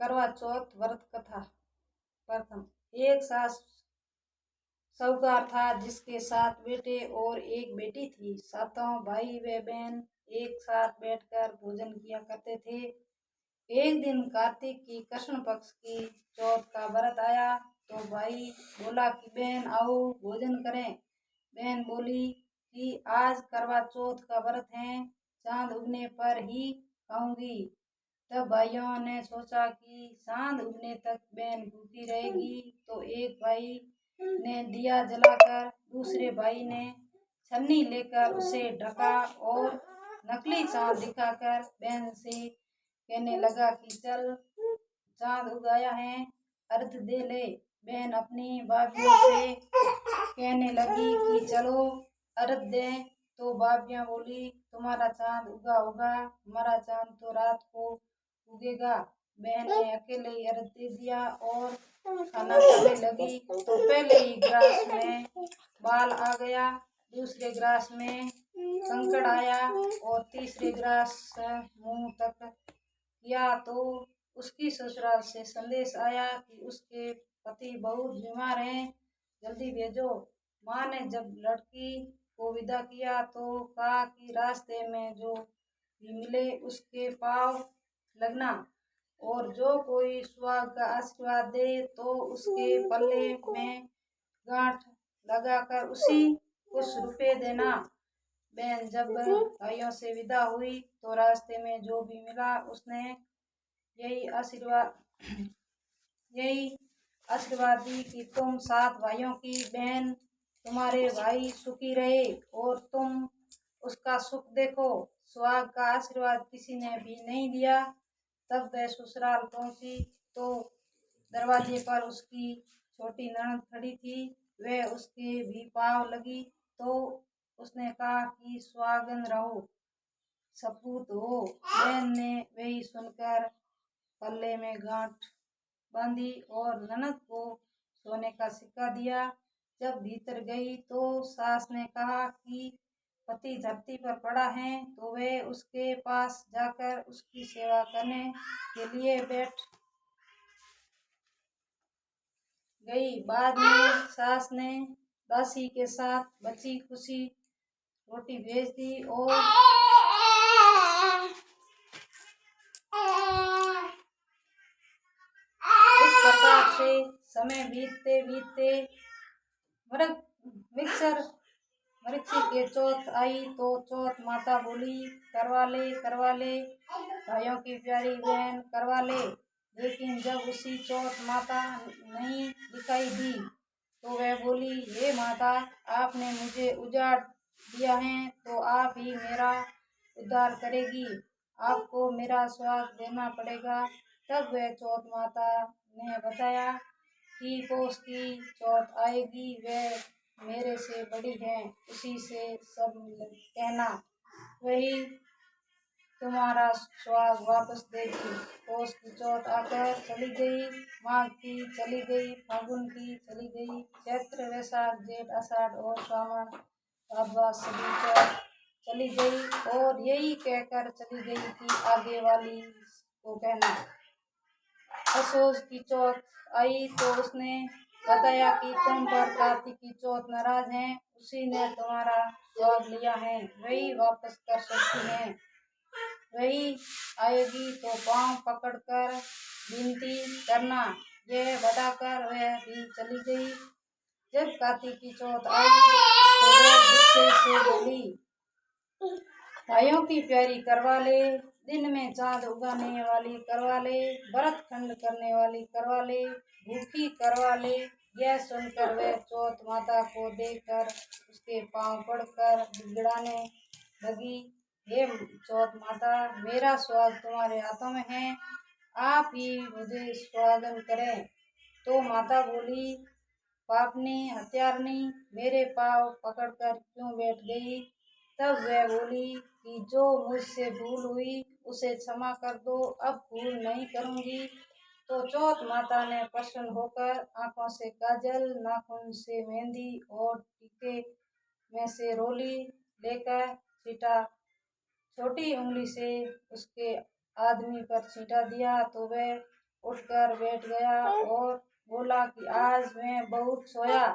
करवा चौथ व्रत कथा। प्रथम, एक सास साहूकार था जिसके 7 बेटे और एक बेटी थी। सातों भाई व बहन एक साथ बैठकर भोजन किया करते थे। एक दिन कार्तिक की कृष्ण पक्ष की चौथ का व्रत आया तो भाई बोला कि बहन आओ भोजन करें। बहन बोली कि आज करवा चौथ का व्रत है, चांद उगने पर ही खाऊंगी। तब भाइयों ने सोचा कि चांद उगने तक बहन भूखी रहेगी, तो एक भाई ने दिया जलाकर दूसरे भाई ने छन्नी लेकर उसे ढका और नकली चांद दिखाकर बहन से कहने लगा कि चल चांद उगाया है, अर्घ दे ले। बहन अपनी भाभीयों से कहने लगी कि चलो अर्घ दें, तो भाभीयां बोली तुम्हारा चांद उगा होगा, हमारा चांद तो रात को उगेगा। बहन ने अकेले ही अर्घ दे दिया और खाना खाने लगी तो पहले ही गिलास में बाल आ गया, दूसरे गिलास में कंकड़ आया और तीसरे गिलास मुंह तक किया तो उसकी ससुराल से संदेश आया कि उसके पति बहुत बीमार हैं, जल्दी भेजो। माँ ने जब लड़की को विदा किया तो कहा कि रास्ते में जो भी मिले उसके पाँव लगना और जो कोई सुहाग का आशीर्वाद दे तो उसके पल्ले में गांठ लगाकर उसी कुछ रुपए देना। बहन जब भाइयों से विदा हुई तो रास्ते में जो भी मिला उसने यही आशीर्वाद दी कि तुम 7 भाइयों की बहन, तुम्हारे भाई सुखी रहे और तुम उसका सुख देखो। सुहाग का आशीर्वाद किसी ने भी नहीं दिया। तब वह ससुराल पहुंची तो दरवाजे पर उसकी छोटी ननद खड़ी थी। वह उसके भी पाँव लगी तो उसने कहा कि सुहागन रहो, सपूत हो। बहन ने वही सुनकर पल्ले में गांठ बांधी और ननद को सोने का सिक्का दिया। जब भीतर गई तो सास ने कहा कि पति धरती पर पड़ा है तो वे उसके पास जाकर उसकी सेवा करने के लिए बैठ गई। बाद में सास ने दासी के साथ बची खुशी रोटी भेज दी और इस प्रकार से समय बीतते बीतते मृक्षी के चौथ आई तो चौथ माता बोली करवा ले भाइयों की प्यारी बहन करवा ले। लेकिन जब उसी चौथ माता नहीं दिखाई दी तो वह बोली हे माता, आपने मुझे उजाड़ दिया है तो आप ही मेरा उद्धार करेगी, आपको मेरा सुहाग देना पड़ेगा। तब वह चौथ माता ने बताया कि पौष की चौथ आएगी, वह मेरे से बड़ी है, उसी से सब कहना, वही तुम्हारा सुहाग वापस देगी। पौष की चौथ आकर चली गई, माघ की चली गई, फागुन की चली गई, चैत्र वैशाख जेठ आषाढ़ और सावन भादवा सभी चौथ चली गई और यही कहकर चली गई कि आगे वाली को कहना। असोज की चौथ आई तो उसने बताया कि तुम पर कार्तिक की चौथ नाराज है, उसी ने तुम्हारा सुहाग लिया है, वही वापस कर सकती है, वही आएगी तो पांव पकड़कर विनती करना। यह बताकर वह भी चली गई। जब कार्तिक की चौथ आई तो वह गुस्से से बोली भाइयों की प्यारी करवा ले, दिन में चांद उगाने वाली करवा ले, व्रत खंड करने वाली करवा ले, भूखी करवा ले। यह सुनकर वह चौथ माता को देखकर उसके पांव पड़कर गिड़गिड़ाने लगी, हे चौथ माता, मेरा सुहाग तुम्हारे हाथों में है, आप ही मुझे सुहागन करें। तो माता बोली पापनी हत्यारनी, मेरे पाँव पकड़कर क्यों बैठ गई। तब वह बोली कि जो मुझसे भूल हुई उसे क्षमा कर दो, अब भूल नहीं करूंगी। तो चौथ माता ने प्रसन्न होकर आंखों से काजल, नाखून से मेहंदी और टीके में से रोली लेकर छीटा, छोटी उंगली से उसके आदमी पर छींटा दिया तो वह उठकर बैठ गया और बोला कि आज मैं बहुत सोया।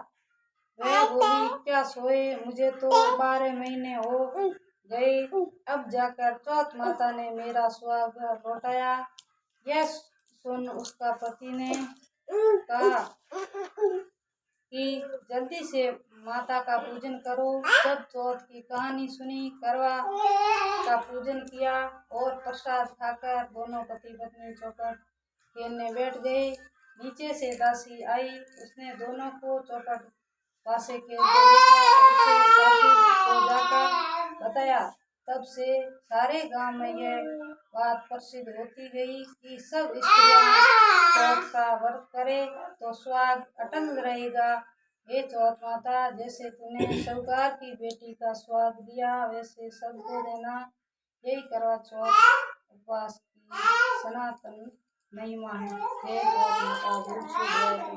वह बोली, क्या सोए, मुझे तो 12 महीने हो गए, अब जाकर चौथ माता ने मेरा सुहाग लौटाया। यह सुन उसका पति ने कहा कि जल्दी से माता का पूजन करो। जब चौथ की कहानी सुनी, करवा का पूजन किया और प्रसाद खाकर दोनों पति पत्नी चौपट खेलने बैठ गए। नीचे से दासी आई, उसने दोनों को चौपट पासे खेलते देखा तो उसे सासू को जाकर बताया। तब से सारे गांव में यह बात प्रसिद्ध होती गई कि सब स्त्रियां चौथ का व्रत करे तो सुहाग अटल रहेगा। हे चौथ माता, जैसे तूने साहूकार की बेटी का सुहाग दिया वैसे सबको देना। यही करवा चौथ उपवास की सनातन महिमा है। हे चौथ माता, भूल चूक गए तो